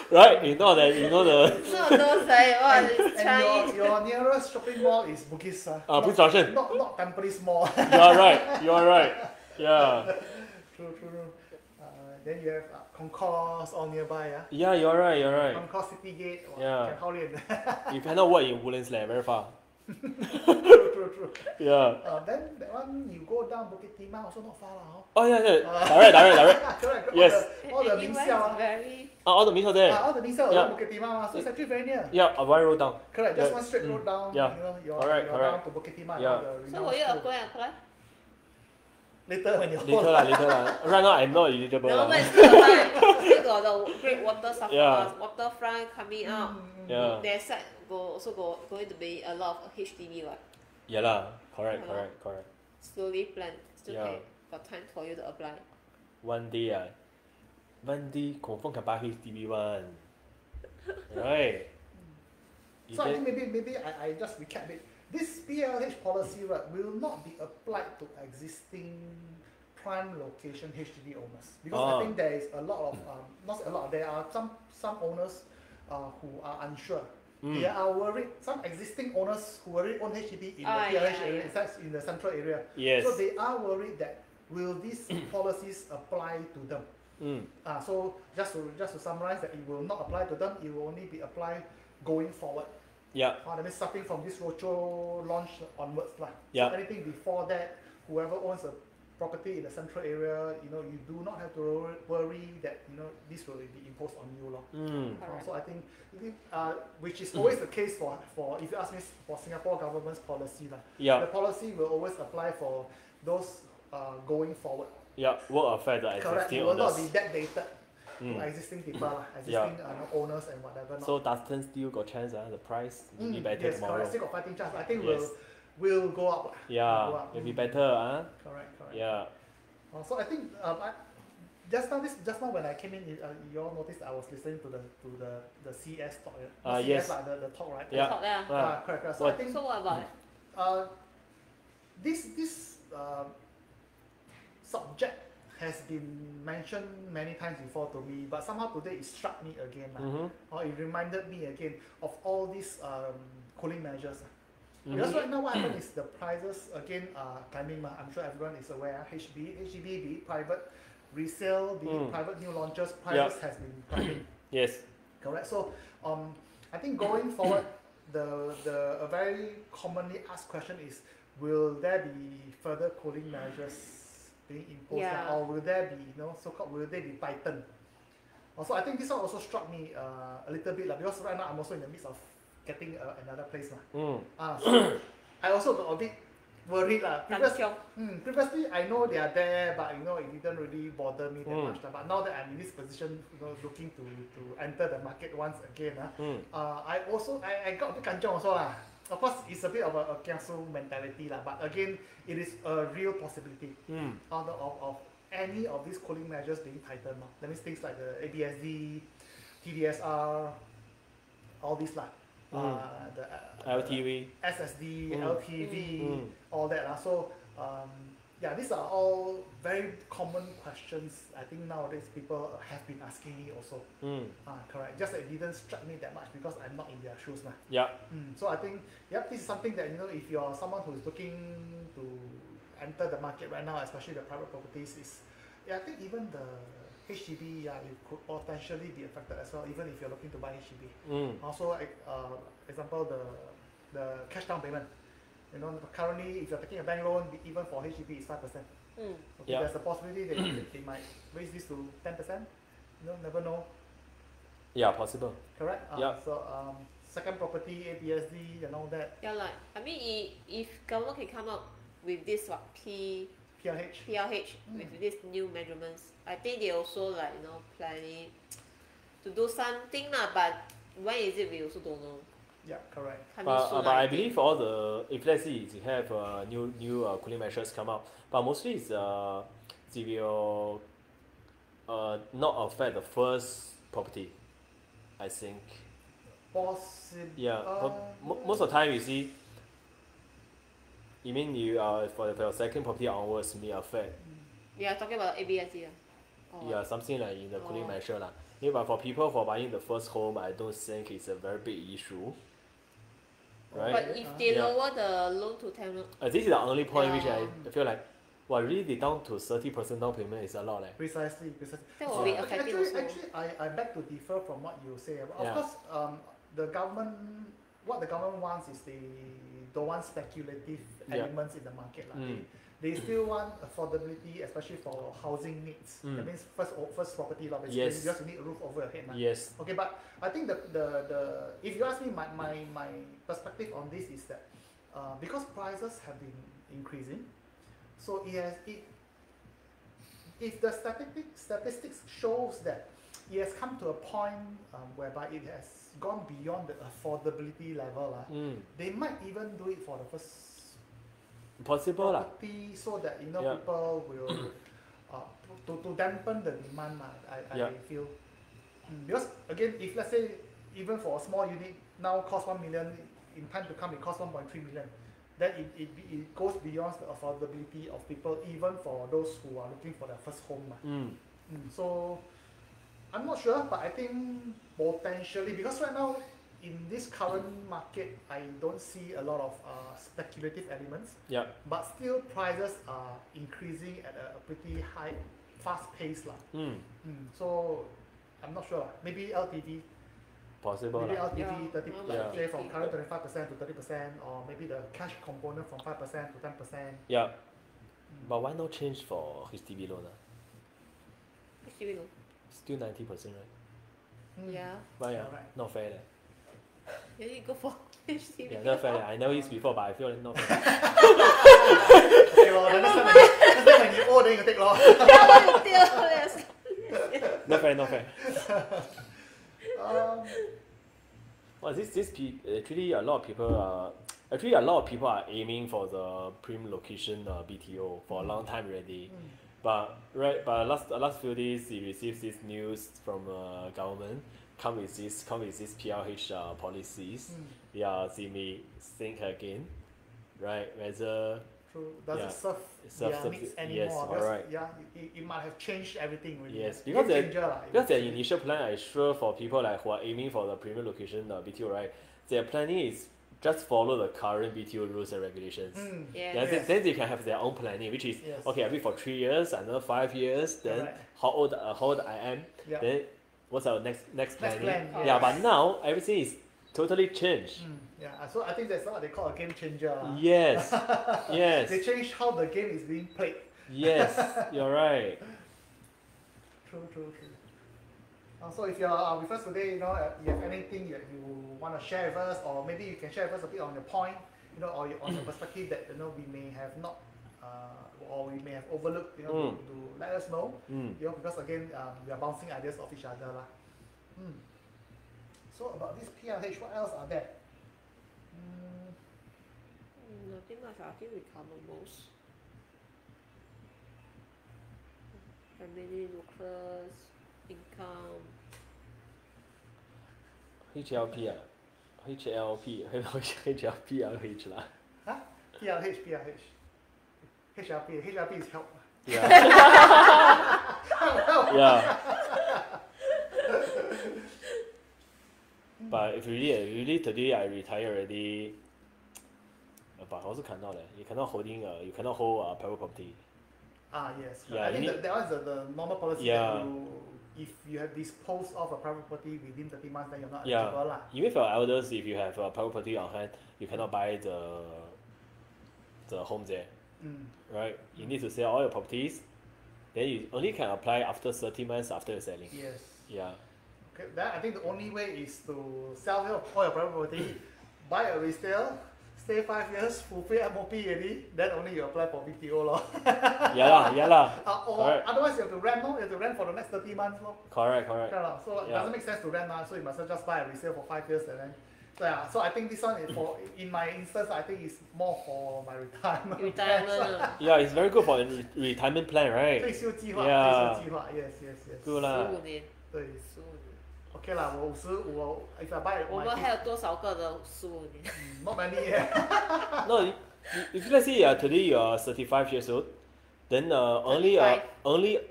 Right? You know the. Not those it's And Chinese. your nearest shopping mall is Bugis. Bugis Junction. Not Tampines Mall. You are right. Yeah. True. Then you have Concourse all nearby. Yeah, you're right. Concourse City Gate. Yeah. Can You cannot work in Woodlands, very far. True. Yeah. Then that one you go down Bukit Timah also not far lah. Oh yeah. Direct. Correct. Yes. All the Anyway, Mingxiao. it's very All the meals are there. All the Mingxiao Yeah. around Bukit Timah, so it's actually very near. Yeah, one road down. Correct. Just Yeah. one straight road down. Yeah. You know, you're Correct. down to Bukit Timah. Yeah. So will you apply? Later when you're Later lah. Right now I'm not eligible. No, lah. but still still got the great water waterfront coming out. Yeah. Their side going to be a lot of HDB what. Yeah lah. Correct. Slowly plan. Still Yeah. got time for you to apply. One day confirm can buy HDB one. Right. So I think maybe I just recap it. This PLH policy will not be applied to existing prime location HDB owners because I think there is a lot of not a lot. There are some owners who are unsure. They are worried. Some existing owners who already own HDB in the PLH area, in the central area. Yes. So they are worried that will these policies apply to them? So just to summarize, that it will not apply to them. It will only be applied going forward. Yeah. That means starting from this roadshow launch onwards. Yeah. So anything before that, whoever owns a property in the central area, you do not have to worry that this will be imposed on you. So I think, which is always the case for if you ask me for Singapore government's policy. Yeah. The policy will always apply for those going forward. Yeah, will affect the Correct. existing It will not owners. be backdated to existing people, existing owners and whatever. So Dustin still got chance, the price will be better yes, tomorrow. correct. Still got fighting chance. I think Yes. will go up. Yeah, Will go up. it'll be better, Correct. Yeah. So I think just now when I came in, you all noticed I was listening to the CS talk. Yes. CS, the talk, right? Yeah. Correct. So What? I think So what about it? this subject has been mentioned many times before to me, but somehow today it struck me again, or it reminded me again of all these cooling measures. Because right now what happened is the prices again are climbing. I'm sure everyone is aware. HDB, be it private resale, be it private new launches, prices has been climbing. Yes. Correct. So I think going forward, a very commonly asked question is, will there be further cooling measures being imposed, or will there be, so-called, will they be tightened? Also, I think this one also struck me a little bit, because right now I'm also in the midst of getting another place. So I also got a bit worried. Previously, I know they are there, but it didn't really bother me that much. But now that I'm in this position, looking to enter the market once again, I got a bit kanchiong also. Of course, it's a bit of a kiasu mentality, but again, it is a real possibility of any of these cooling measures being tightened. That means things like the ABSD, TDSR, all these lah. The LTV. SSD, LTV, all that lah. So yeah, these are all very common questions. I think nowadays people have been asking me also. Correct. Just that it didn't strike me that much because I'm not in their shoes lah. Yeah. So I think, yep, this is something that, you know, if you're someone who's looking to enter the market right now, especially the private properties, is, yeah, I think even the HDB, yeah, you could potentially be affected as well, even if you're looking to buy HDB. Also, example, the cash down payment. You know, currently, if you're taking a bank loan, even for HDB, it's 5%. Okay, there's a possibility that they might raise this to 10%. You know, never know. Yeah, possible. Correct. So second property, ABSD, and all that. Yeah, like I mean, if government can come up with this PLH with these new measurements, I think they also like planning to do something lah. But when is it, we also don't know. Yeah, correct. But I believe all the, if let's say you have new cooling measures come out, but mostly it's they will not affect the first property, I think. Possible. Yeah, most of the time you see. You mean you for your second property onwards may affect? Yeah, talking about ABSD. Yeah, something like in the cooling measure lah. Yeah, but for people who are buying the first home, I don't think it's a very big issue. Right? But if they lower the loan to 10, this is the only point which I feel like, well, really they down to 30% down payment is a lot. Precisely. That will be affecting also. Actually, I beg to differ from what you say. Of course, what the government wants is they don't want speculative elements in the market. They still want affordability, especially for housing needs. That means first property, basically, yes. You just need a roof over your head. Yes. Okay, but I think the if you ask me, my perspective on this is that because prices have been increasing, so if the statistics shows that it has come to a point whereby it has gone beyond the affordability level, they might even do it for the first possible property, so that people will to dampen the demand. I feel because again, if let's say even for a small unit now cost 1 million, in time to come it costs 1.3 million, then it goes beyond the affordability of people, even for those who are looking for their first home. So I'm not sure, but I think potentially, because right now in this current market, I don't see a lot of speculative elements. But still, prices are increasing at a pretty high, fast pace. So I'm not sure. Maybe LTV. Possible. Maybe LTV 30%, say from current 25% to 30%, or maybe the cash component from 5% to 10%. Yeah. But why not change for HDB loan? HDB loan. Still 90%, right? Yeah. But not fair. You need to go for HDB. Yeah, not fair. I know this before, but I feel like not fair. Okay, well, next time when you old, then you take long. Not fair. Well, actually a lot of people are aiming for the prime location BTO for a long time already. But last few days we received this news from government come with this PLH policies. Yeah, they may think again, right? Whether does it serve their needs anymore? Yes, alright. Yeah, it might have changed everything really. Yes, because their initial plan, I'm sure for people like who are aiming for the premium location BTO, right? Their planning is just follow the current BTO rules and regulations. Then they can have their own planning, which is okay. I wait for 3 years, another 5 years. Then how old I am. Then what's our next planning? But now everything is totally changed. So I think that's what they call a game changer. Yes. They changed how the game is being played. Yes, you're right. True. So if you're with us today, you have anything that you want to share with us, or maybe you can share with us a bit on your point, or on your perspective that we may have not, or we may have overlooked, to let us know. Because again, we are bouncing ideas off each other, So about this PLH, what else are there? Nothing much. I think we cover most. Family, locals, income. HLP 啊，HLP 啦。Huh? PLH. HLP is help. Yeah. Yeah. But if really today I retire already, but 我是看到嘞，you cannot you cannot hold a private property. Yes. Yeah, I think you that one's the normal policy. Yeah. That if you have disposed of a private property within 30 months, then you're not Yeah. eligible lah. Even for elders, if you have a private property on hand, you cannot buy the home there, right? You need to sell all your properties. Then you only can apply after 30 months after you're selling. Yes. Yeah. Okay, then I think the only way is to sell all your private property, buy a resale, stay 5 years, fulfill MOP already, then only you apply for BTO lor. Yeah lah. Or Correct. otherwise you have to rent, no? You have to rent for the next 30 months. No? Correct. So it doesn't make sense to rent, so you must just buy a resale for 5 years and then. So I think this one is for, in my instance, I think it's more for my retirement. Retirement. Yeah, it's very good for a retirement plan, right? 退休计划 Yeah. yes. Good lah. 15年，对15年。 ，OK 啦，我55 if I buy 我 my 们还有多少个的15年？ not many yet. No, if let's say today you are 35 years old, then only 35.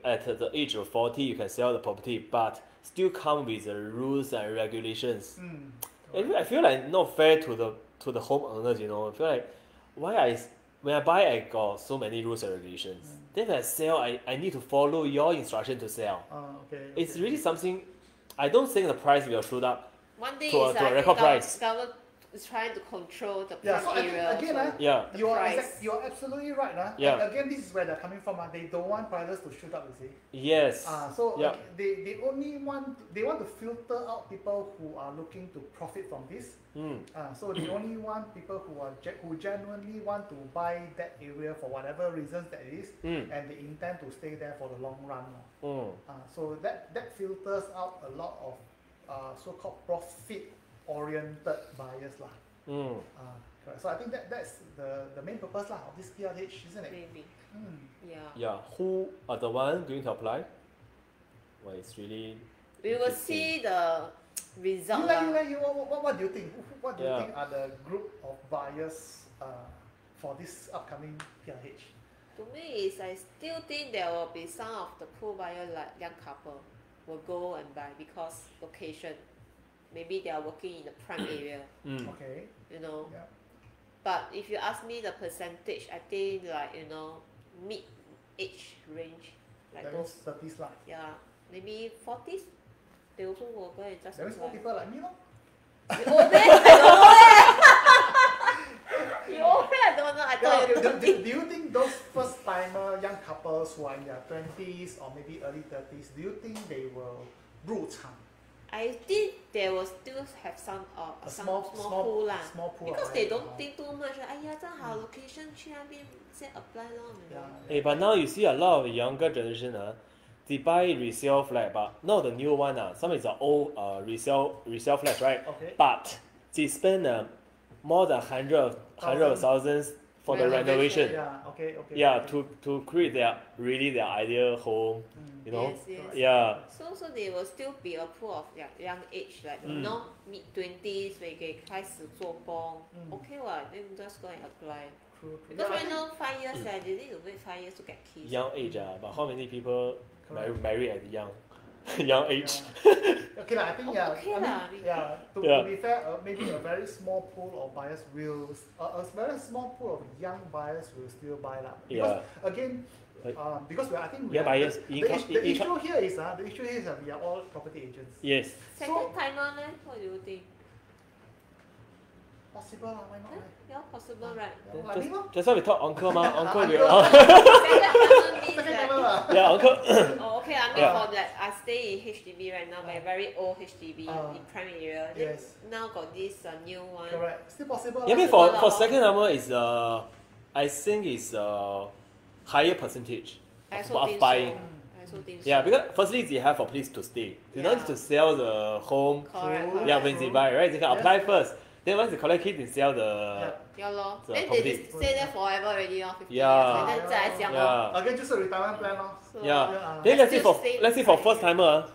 at the age of 40 you can sell the property, but still come with the rules and regulations. I feel like not fair to the homeowners, you know. I feel like when I buy I got so many rules and regulations. Then when I sell I need to follow your instruction to sell. Okay. It's really something. I don't think the price will shoot up. One day To a is like record price. government is trying to control the Yeah, prime so I think area. again, also. Yeah. you are absolutely right. Yeah. And again, this is where they're coming from. They don't want prices to shoot up, you see. Yes. So Yeah. they only want to filter out people who are looking to profit from this. So they only want people who genuinely want to buy that area for whatever reasons that it is, and they intend to stay there for the long run. So that filters out a lot of so-called profit-oriented buyers lah. Correct. So I think that's the main purpose lah of this PLH, isn't it? Maybe. Yeah. Yeah. Who are the one going to apply? Well, it's really. We will see the result. lah. What do you think? What do you Yeah. think are the group of buyers for this upcoming PLH? To me, is I still think there will be some of the pool buyer like young couple will go and buy because location. Maybe they are working in the prime area, Okay. you know. Yeah. But if you ask me the percentage, I think like mid-age range, like That means those 30s lah. maybe 40s. They also will go and just That means more apply. people like me, no? You old man? You old man? You old man? I don't know. I thought you don't think. Do you think those first-timer young couples who are in their 20s or maybe early 30s, do you think they will 入场? I think they will still have some A some small pool lah. small pool Because of they land, don't think too much. 哎呀，正好 location 去那边先 apply 咯。Yeah. But now you see a lot of younger generation, they buy resale flat, but not the new one. Some is the old resale flats, right? Okay. But they spend more than hundred of thousands for the renovation. Yeah. Okay. Yeah, okay. to create their ideal home, you know. Yes. Yeah. So they will still be a pool of young age, like mid 20s 可以开始做工。Okay, what? Then just go and apply. True. Because right now 5 years, they need to wait 5 years to get keys. Young age, but how many people Correct. marry at young age? Okay lah, I think yeah. Okay I lah, mean, we- yeah. To be fair, maybe a very small pool of buyers will, a very small pool of young buyers will still buy lah. Because again, because I think Yeah, buyers, the issue here is that we are all property agents. Yes. Second timer, what do you think? Possible lah, why not? Yeah, possible, right? Like me lor. Just why we talk uncle ma, uncle. Uncle. Second timer means Second like, timer lah. Yeah, uncle. oh, okay, I mean Yeah. for like I stay in HDB right now, my very old HDB in prime area. Then Yes. now got this new one. Correct. Still possible. Yeah, I lah. mean for second number is I think is higher percentage I also of think buying. so. I also think Yeah, so. because firstly they have a place to stay. They don't need to sell the home. Correct. Yeah, when they buy, right? They can apply first. Then once they collect it, they sell the. Yeah, lor. the Then property. they stay there forever already, 50 Yeah. years. Then 再来想 Yeah. Again, 就是 retirement plan 咯。 So, Yeah. Yeah. Then let's say Still for stay let's say for inside. first timer,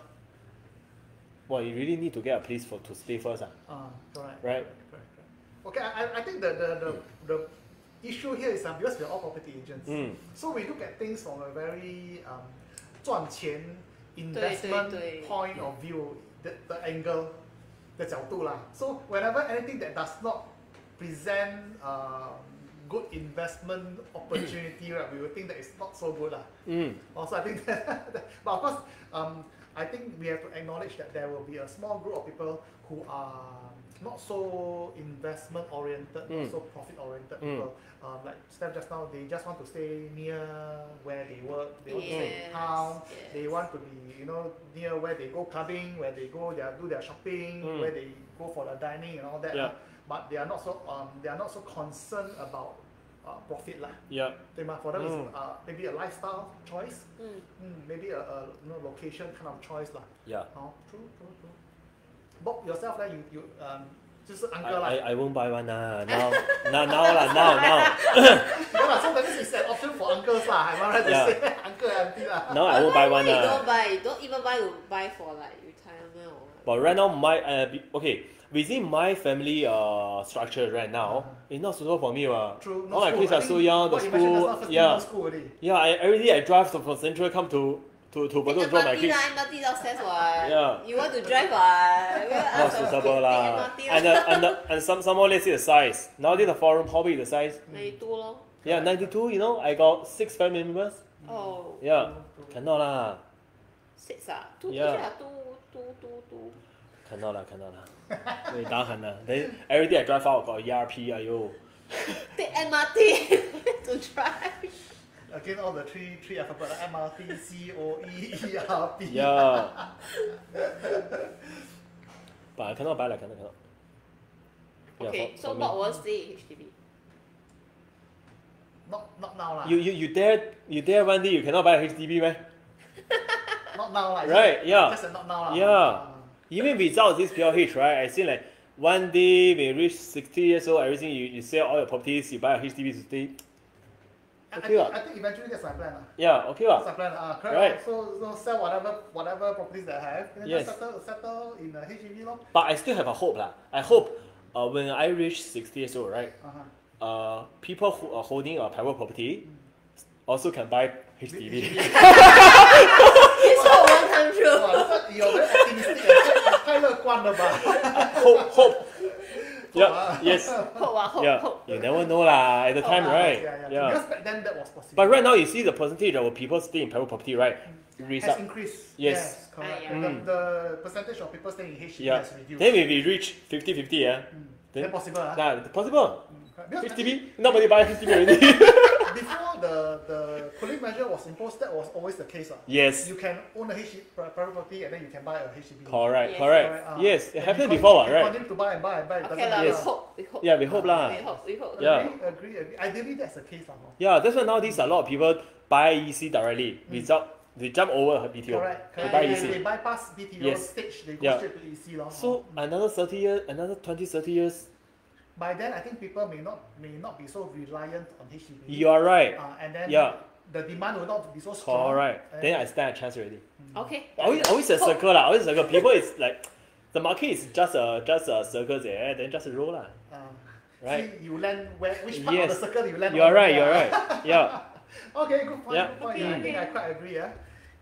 well, you really need to get a place to stay first. Correct. Right? Correct. Okay, I think the issue here is because we're all property agents. So we look at things from a very 赚钱 investment 对 point of view, the angle, 的角度啦. So whenever anything that does not present good investment opportunity, right, we will think that it's not so good lah. Also, I think but of course, I think we have to acknowledge that there will be a small group of people who are not so investment oriented, not so profit oriented people. Like Steph just now, they just want to stay near where they work, they want to stay in town, they want to be, near where they go clubbing, where they go do their shopping, where they go for the dining and all that. Yeah. But they are not so concerned about profit lah. Yeah. For them, it's maybe a lifestyle choice, maybe a location kind of choice lah. Yeah. True. Bob, yourself, you 就是 uncle lah. I won't buy one now. Now. Yeah, so that means it's an option for uncles lah. Am I right to say uncle and auntie lah? Now I won't buy one. Don't even buy for like retirement or what. But right now, within my family structure right now, it's not suitable for me. True. All my kids are so young. The school, every day I drive from Central come to Bedok drop my kids. MRT downstairs what? Yeah. You want to drive what? Not suitable lah. And some more, let's see the size. Nowadays the 4 room, how big is the size? 92 lor. Yeah, 92. I got 6 family members. Oh. Yeah, cannot lah. 6 ah? 2 Yeah. 2. Cannot lah. They tahan lah. Then every day I drive out, got ERP, ayo. Take MRT to drive. Again, all the three alphabet, MRT, COE, ERP. Yeah. But I cannot buy like cannot. Okay, so what will stay HDB? Not now lah. You dare one day you cannot buy a HDB, man? Not now lah. Right? Yeah. Just not now lah. Yeah. Even without this PLH, right? I think like one day when you reach 60 years old, everything you sell all your properties, you buy a HDB to stay. Okay, I think eventually that's my plan. Yeah, okay. That's my plan. Correct. Right. So sell whatever properties that I have, and then Yes. just settle in the HDB lor. But I still have a hope. I hope when I reach 60 years old, right? People who are holding a private property also can buy HDB. It's not one time true. You're very optimistic. 太乐观了吧 Hope. Yeah. Yes. Hope. You never know lah at the time, right? Yeah. Because back then that was possible. But right now you see the percentage of people staying in private property, right? Has increased. Yes. Correct. Yeah. The percentage of people staying in HDB Yeah. has reduced. Then when we reach 50-50, Then possible. possible. Because HDB, nobody buy HDB already. before the cooling measure was imposed, that was always the case. Yes. You can own a private property and then you can buy a HDB. Correct. Yes. Yes, it And happened you before, you right? continue to buy and buy. It Okay doesn't lah, matter. we hope. Yeah, we hope lah. We hope. Yeah. Agree. Ideally, that's the case. Yeah, that's why nowadays a lot of people buy EC directly without they jump over BTO. Correct. They buy They EC. bypass BTO Yes. stage, they go Yeah. straight to EC. Lor. So another 30 years, another 20-30 years, by then, I think people may not be so reliant on HDB. you are right. And then Yeah. the demand will not be so strong. Correct. And Then I stand a chance already. Okay. Always a circle lah. Always a circle. People is like the market is just a circle there, then just a roll lah. Right. See, you land which part Yes. of the circle you land? You're on, right. yeah. You're right. Yeah. Okay, good point. Yeah. Good point. Okay. I think I quite agree.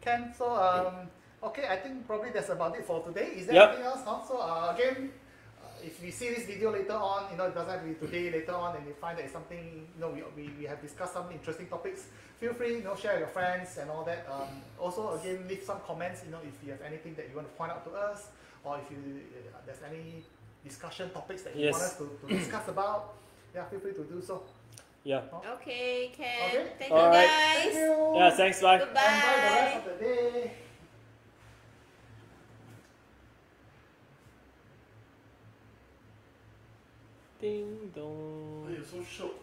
Ken, so okay, I think probably that's about it for today. Is there Yep. anything else? So again, if you see this video later on, it doesn't have to be today. Later on, and you find that it's something, we have discussed some interesting topics. Feel free, share with your friends and all that. Also, again, leave some comments. If you have anything that you want to point out to us, or if there's any discussion topics that you want us to discuss about, yeah, feel free to do so. Yeah. Okay, Ken. Okay. Thank All you right. guys. Thank you. Yeah. Thanks. Bye. Goodbye. Enjoy the rest of the day. Ding dong. You're so shook.